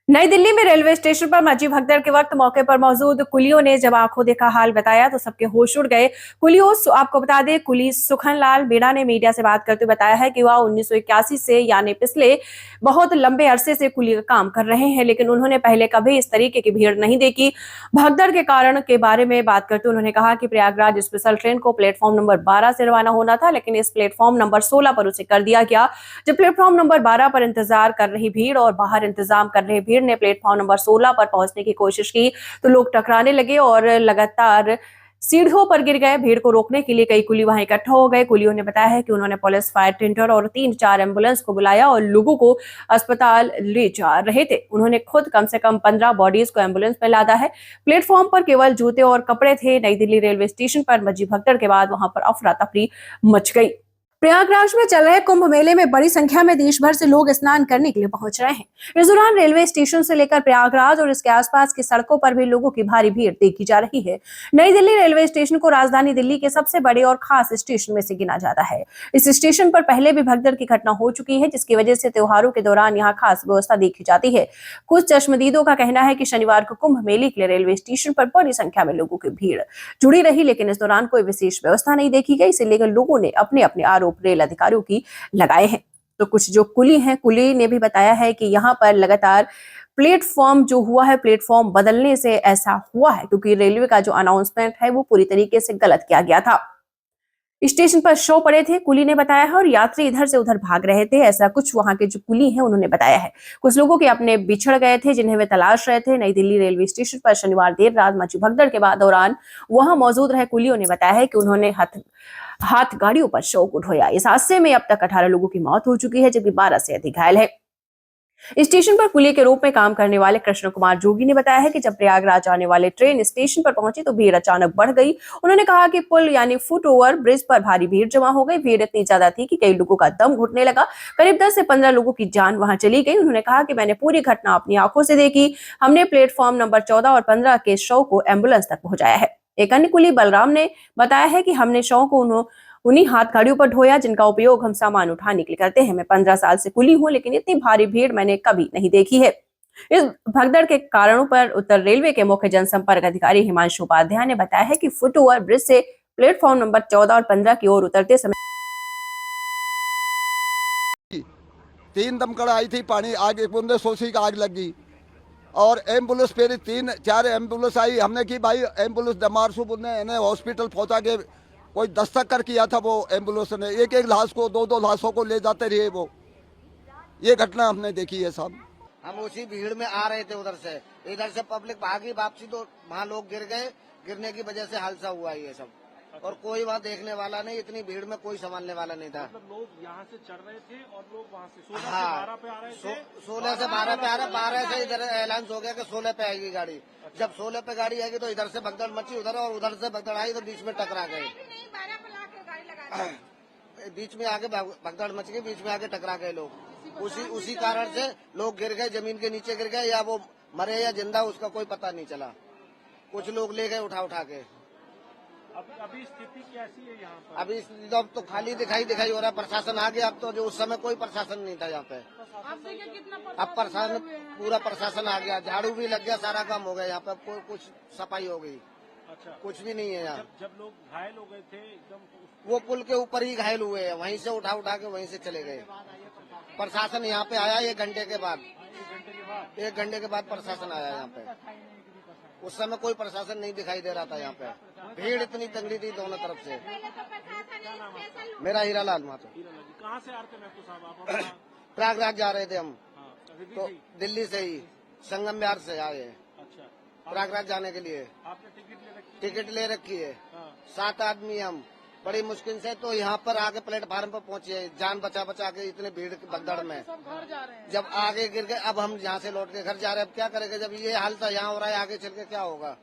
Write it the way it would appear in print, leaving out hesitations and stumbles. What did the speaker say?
नई दिल्ली में railway station पर मची भगदड़ के वक्त मौके पर मौजूद कुलियों ने जब आंखों देखा हाल बताया तो सबके होश उड़ गए। कुलियों आपको बता दें, कुली सुखन लाल मीणा ने मीडिया से बात करते हुए बताया है कि वह 1981 से यानी पिछले बहुत लंबे अरसे से कुली का काम कर रहे हैं, लेकिन उन्होंने पहले कभी इस तरीके की भीड़ नहीं देखी। भगदड़ के कारण के बारे में बात करते उन्होंने कहा कि प्रयागराज स्पेशल ट्रेन को प्लेटफॉर्म नंबर 12 से रवाना होना था, लेकिन इस प्लेटफॉर्म नंबर 16 पर उसे कर दिया गया। जब प्लेटफॉर्म नंबर 12 पर इंतजार कर रही भीड़ और बाहर इंतजाम कर रही भीड़ ने प्लेटफॉर्म नंबर 16 पर पहुंचने की कोशिश की तो लोग टकराने लगे और लगातार सीढ़ियों पर गिर गए। भीड़ को रोकने के लिए कई कुली वहां इकट्ठा हो गए। कुलियों ने बताया है कि उन्होंने पुलिस, फायर टेंडर और 3-4 एम्बुलेंस को बुलाया और लोगों को अस्पताल ले जा रहे थे। उन्होंने खुद कम से कम 15 बॉडीज को एम्बुलेंस में लादा है। प्लेटफॉर्म पर केवल जूते और कपड़े थे। नई दिल्ली रेलवे स्टेशन पर मची भगदड़ के बाद वहां पर अफरा तफरी मच गई। प्रयागराज में चल रहे कुंभ मेले में बड़ी संख्या में देश भर से लोग स्नान करने के लिए पहुंच रहे हैं। इस दौरान रेलवे स्टेशन से लेकर प्रयागराज और इसके आसपास की सड़कों पर भी लोगों की भारी भीड़ देखी जा रही है। नई दिल्ली रेलवे स्टेशन को राजधानी दिल्ली के सबसे बड़े और खास स्टेशन में से गिना जाता है। इस स्टेशन पर पहले भी भगदड़ की घटना हो चुकी है, जिसकी वजह से त्योहारों के दौरान यहाँ खास व्यवस्था देखी जाती है। कुछ चश्मदीदों का कहना है कि शनिवार को कुंभ मेले के लिए रेलवे स्टेशन पर बड़ी संख्या में लोगों की भीड़ जुड़ी रही, लेकिन इस दौरान कोई विशेष व्यवस्था नहीं देखी गई। इसे लेकर लोगों ने अपने अपने आरोप रेल अधिकारियों की लगाए हैं। तो कुछ जो कुली हैं, कुली ने भी बताया है कि यहाँ पर लगातार प्लेटफॉर्म जो हुआ है, प्लेटफॉर्म बदलने से ऐसा हुआ है क्योंकि रेलवे का जो अनाउंसमेंट है वो पूरी तरीके से गलत किया गया था। स्टेशन पर शो पड़े थे, कुली ने बताया है, और यात्री इधर से उधर भाग रहे थे। ऐसा कुछ वहां के जो कुली हैं उन्होंने बताया है। कुछ लोगों के अपने बिछड़ गए थे जिन्हें वे तलाश रहे थे। नई दिल्ली रेलवे स्टेशन पर शनिवार देर रात मची भगदड़ के बाद दौरान वहां मौजूद रहे कुलियों ने बताया है कि उन्होंने हाथ गाड़ियों पर शौक उठाया। इस हादसे में अब तक 18 लोगों की मौत हो चुकी है, जबकि 12 से अधिक घायल है। स्टेशन पर कुली के रूप में काम करने वाले कृष्ण कुमार जोगी ने बताया है कि जब प्रयागराज आने वाले ट्रेन स्टेशन पर पहुंची तो भीड़ अचानक बढ़ गई। उन्होंने कहा कि पुल यानी फुट ओवर ब्रिज पर भारी भीड़ जमा हो गई। भीड़ इतनी ज्यादा थी कि कई लोगों का दम घुटने लगा। करीब 10 से 15 लोगों की जान वहां चली गई। उन्होंने कहा कि मैंने पूरी घटना अपनी आंखों से देखी। हमने प्लेटफॉर्म नंबर 14 और 15 के शव को एम्बुलेंस तक पहुंचाया है। एक अन्य कुली बलराम ने बताया है कि हमने शव को उन्हीं हाथ गाड़ियों पर ढोया जिनका उपयोग हम सामान उठाने के लिए करते हैं। मैं 15 साल से कुली हूं, लेकिन इतनी भारी भीड़ मैंने कभी नहीं देखी है। इस भगदड़ के कारणों पर उत्तर रेलवे के मुख्य जनसंपर्क अधिकारी हिमांशु उपाध्याय ने बताया है कि फुट ओवर ब्रिज से प्लेटफॉर्म नंबर 14 और 15 की ओर उतरते समय 3 दमकल आई थी, पानी आग, एक बूंदे सोसी का आग लगी और एम्बुलेंस फिर 3-4 एम्बुलेंस आई। हमने की भाई एम्बुलेंस दमारसू बुंदे इन्हें हॉस्पिटल पहुंचा के कोई दस्तक कर किया था। वो एम्बुलेंस ने एक एक लाश को, 2-2 लाशों को ले जाते रहे। वो ये घटना हमने देखी है साहब। हम उसी भीड़ में आ रहे थे, इधर से पब्लिक भागी वापसी तो वहाँ लोग गिर गए। गिरने की वजह से हादसा हुआ ये सब। और कोई वहाँ देखने वाला नहीं, इतनी भीड़ में कोई संभालने वाला नहीं था। मतलब लोग यहाँ से चढ़ रहे थे और लोग वहाँ से 16 हाँ, से 12 पे आ रहे थे। 16 से 12 पे आ रहे, 12 से इधर ऐलान हो गया कि 16 पे आएगी गाड़ी। जब 16 पे गाड़ी आएगी तो इधर से भगदड़ मची उधर, और उधर से भगदड़ आई तो बीच में टकरा गए। बीच में आगे भगदड़ मच गई, बीच में आगे टकरा गए लोग। उसी कारण से लोग गिर गए, जमीन के नीचे गिर गए, या वो मरे या जिंदा उसका कोई पता नहीं चला। कुछ लोग ले गए उठा के। अभी स्थिति कैसी है यहाँ पर? अभी अब तो खाली दिखाई हो रहा है। प्रशासन आ गया अब तो, जो उस समय कोई प्रशासन नहीं था यहाँ पे। अब प्रशासन, पूरा प्रशासन आ गया, झाड़ू भी लग गया, सारा काम हो गया यहाँ पे, कुछ सफाई हो गई। अच्छा, कुछ भी नहीं है यहाँ। जब लोग घायल हो गए थे एकदम वो पुल के ऊपर ही घायल हुए हैं, वहीं से उठा के वहीं से चले गए। प्रशासन यहाँ पे आया 1 घंटे के बाद। 1 घंटे के बाद प्रशासन आया यहाँ पे। उस समय कोई प्रशासन नहीं दिखाई दे रहा था यहाँ पे। भीड़ इतनी तंगड़ी थी दोनों तरफ से। मेरा हीरालाल मातो। कहाँ से आ रहे थे महतो साहब आप? प्रयागराज जा रहे थे हम। तो दिल्ली दिल्ली से ही संगम बिहार से आए हैं अच्छा, प्रयागराज जाने के लिए। आपने टिकट ले रखी? टिकट ले रखी है। हाँ। 7 आदमी हम, बड़ी मुश्किल से तो यहाँ पर आके प्लेटफार्म पर पहुंचे, जान बचा के इतने भीड़ भगदड़ में। जब आगे गिर गए, अब हम यहाँ से लौट के घर जा रहे हैं। अब क्या करेंगे जब ये हाल था यहाँ हो रहा है, आगे चल के क्या होगा।